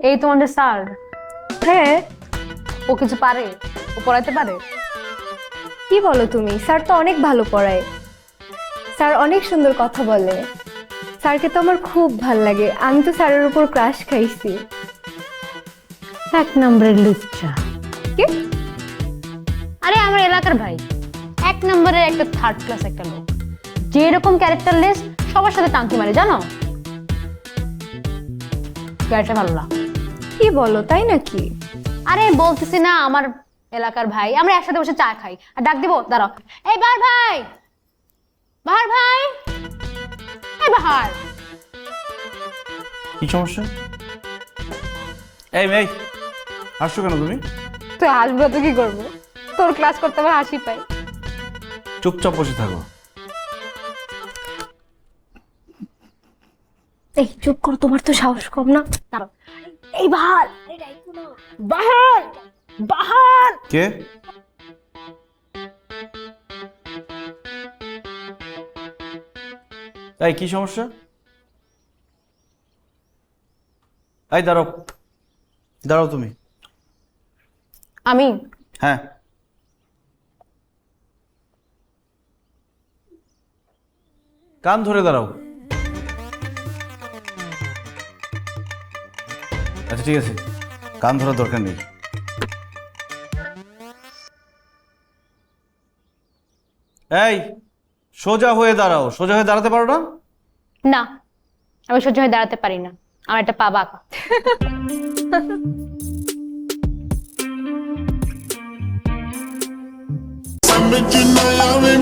এই তোমাদের স্যার? হ্যাঁ। ও কিছু পারে? ও পড়াইতে পারে? কি বলো তুমি? স্যার তো অনেক ভালো পড়ায়। স্যার অনেক সুন্দর কথা বলে। স্যারকে তো আমার খুব ভাল লাগে। আমি তো স্যারের উপর ক্রাশ খাইছি। এক নম্বরের লুচ্চা। কি? আরে আমার এলাকার ভাই, এক নম্বরের একটা থার্ড ক্লাস একটা লোক, যে এরকম ক্যারেক্টারলেস সবার সাথে টাঙ্কি মারে, জানো? ক্যারেক্টার ভালো না। কি বলো, তাই নাকি? আরে বলতেছি না, আমার এলাকার ভাই, আমরা একসাথে বসে চা খাই আর ডাক দিব, দাঁড়াও, এই বাহার ভাই, বাহার ভাই, এই বাহার। কি সমস্যা? এই মেয়ে, হাসছো কেন তুমি? তুই হাসবো তো কি করবো? তোর ক্লাস করতে আমার হাসি পাই। চুপচাপ বসে থাকো। এই চুপ করো, তোমার তো সাহস কম না। দাঁড়াও, এই বাহার, বাহার, বাহার। কে? এই কি সমস্যা? এই দাঁড়াও, দাঁড়াও তুমি। আমি হ্যাঁ, কান ধরে দাঁড়াও। আচ্ছা ঠিক আছে, কান ধরার দরকার নেই। এই সোজা হয়ে দাঁড়াও। সোজা হয়ে দাঁড়াতে পারো না? না, আমি সহ্য হয়ে দাঁড়াতে পারি না, আমার একটা পা বাঁকা। Sabe de Miami,